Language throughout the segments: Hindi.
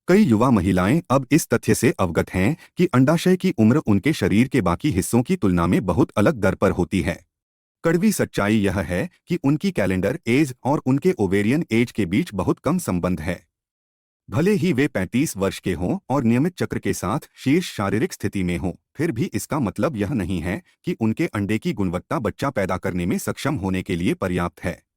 कई युवा महिलाएं अब इस तथ्य से अवगत हैं कि अंडाशय की उम्र उनके शरीर के बाकी हिस्सों की तुलना में बहुत अलग दर पर होती है। कड़वी सच्चाई यह है कि उनकी कैलेंडर एज और उनके ओवेरियन एज के बीच बहुत कम संबंध है। भले ही वे 35 वर्ष के हों और नियमित चक्र के साथ शीर्ष शारीरिक स्थिति में हों, फिर भी इसका मतलब यह नहीं है कि उनके अंडे की गुणवत्ता बच्चा पैदा करने में सक्षम होने के लिए पर्याप्त है।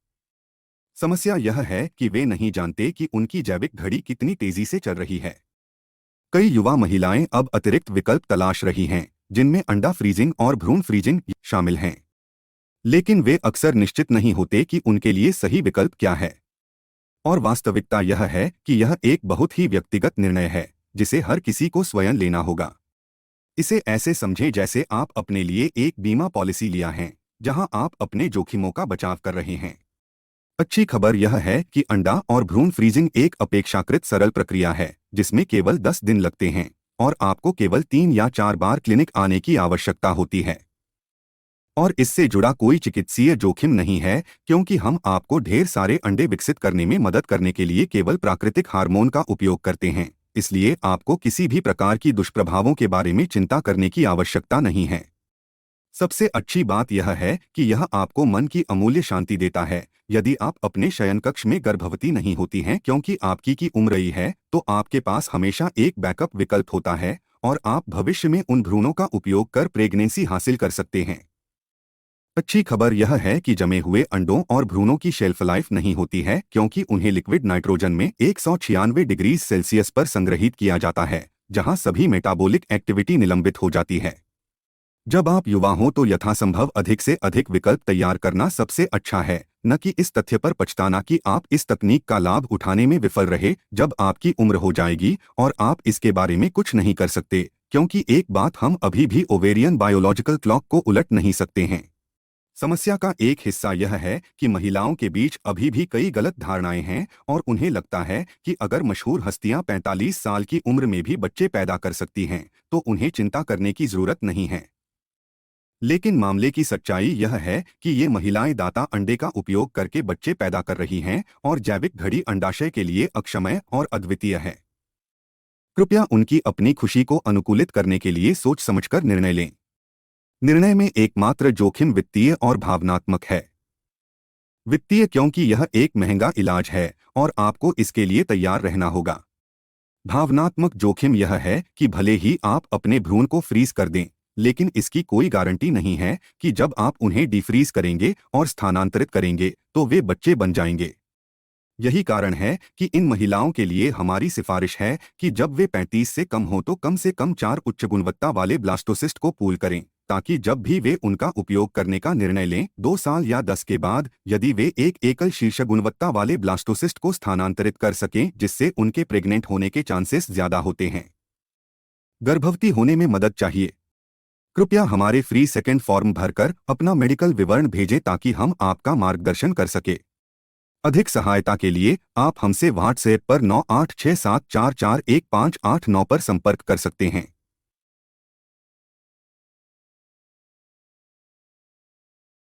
समस्या यह है कि वे नहीं जानते कि उनकी जैविक घड़ी कितनी तेजी से चल रही है। कई युवा महिलाएं अब अतिरिक्त विकल्प तलाश रही हैं, जिनमें अंडा फ्रीजिंग और भ्रूण फ्रीजिंग शामिल हैं। लेकिन वे अक्सर निश्चित नहीं होते कि उनके लिए सही विकल्प क्या है। और वास्तविकता यह है कि यह एक बहुत ही व्यक्तिगत निर्णय है, जिसे हर किसी को स्वयं लेना होगा। इसे ऐसे समझें जैसे आप अपने लिए एक बीमा पॉलिसी लिया है, जहां आप अपने जोखिमों का बचाव कर रहे हैं। अच्छी खबर यह है कि अंडा और भ्रूण फ्रीजिंग एक अपेक्षाकृत सरल प्रक्रिया है, जिसमें केवल 10 दिन लगते हैं और आपको केवल 3 या 4 बार क्लिनिक आने की आवश्यकता होती है। और इससे जुड़ा कोई चिकित्सीय जोखिम नहीं है, क्योंकि हम आपको ढेर सारे अंडे विकसित करने में मदद करने के लिए केवल प्राकृतिक हार्मोन का उपयोग करते हैं। इसलिए आपको किसी भी प्रकार की दुष्प्रभावों के बारे में चिंता करने की आवश्यकता नहीं है। सबसे अच्छी बात यह है कि यह आपको मन की अमूल्य शांति देता है। यदि आप अपने शयनकक्ष में गर्भवती नहीं होती हैं क्योंकि आपकी की उम्र रही है, तो आपके पास हमेशा एक बैकअप विकल्प होता है और आप भविष्य में उन भ्रूणों का उपयोग कर प्रेगनेंसी हासिल कर सकते हैं। अच्छी खबर यह है कि जमे हुए अंडों और भ्रूणों की शेल्फ लाइफ नहीं होती है, क्योंकि उन्हें लिक्विड नाइट्रोजन में 196 डिग्री सेल्सियस पर संग्रहित किया जाता है, जहां सभी मेटाबॉलिक एक्टिविटी निलंबित हो जाती है। जब आप युवा हों तो यथासंभव अधिक से अधिक विकल्प तैयार करना सबसे अच्छा है, न कि इस तथ्य पर पछताना कि आप इस तकनीक का लाभ उठाने में विफल रहे जब आपकी उम्र हो जाएगी और आप इसके बारे में कुछ नहीं कर सकते, क्योंकि एक बात हम अभी भी ओवेरियन बायोलॉजिकल क्लॉक को उलट नहीं सकते हैं। समस्या का एक हिस्सा यह है कि महिलाओं के बीच अभी भी कई गलत धारणाएं हैं और उन्हें लगता है कि अगर मशहूर हस्तियां 45 साल की उम्र में भी बच्चे पैदा कर सकती हैं, तो उन्हें चिंता करने की जरूरत नहीं है। लेकिन मामले की सच्चाई यह है कि ये महिलाएं दाता अंडे का उपयोग करके बच्चे पैदा कर रही हैं और जैविक घड़ी अंडाशय के लिए अक्षमय और अद्वितीय है। कृपया उनकी अपनी खुशी को अनुकूलित करने के लिए सोच समझकर निर्णय लें। निर्णय में एकमात्र जोखिम वित्तीय और भावनात्मक है। वित्तीय क्योंकि यह एक महंगा इलाज है और आपको इसके लिए तैयार रहना होगा। भावनात्मक जोखिम यह है कि भले ही आप अपने भ्रूण को फ्रीज कर दें, लेकिन इसकी कोई गारंटी नहीं है कि जब आप उन्हें डिफ्रीज करेंगे और स्थानांतरित करेंगे तो वे बच्चे बन जाएंगे। यही कारण है कि इन महिलाओं के लिए हमारी सिफारिश है कि जब वे 35 से कम हो तो कम से कम 4 उच्च गुणवत्ता वाले ब्लास्टोसिस्ट को पूल करें, ताकि जब भी वे उनका उपयोग करने का निर्णय लें 2 साल या 10 के बाद, यदि वे एक एकल शीर्ष गुणवत्ता वाले ब्लास्टोसिस्ट को स्थानांतरित कर सकें, जिससे उनके प्रेग्नेंट होने के चांसेस ज्यादा होते हैं। गर्भवती होने में मदद चाहिए? कृपया हमारे फ्री सेकंड फॉर्म भरकर अपना मेडिकल विवरण भेजें ताकि हम आपका मार्गदर्शन कर सके। अधिक सहायता के लिए आप हमसे व्हाट्सएप पर 9867441589 पर संपर्क कर सकते हैं।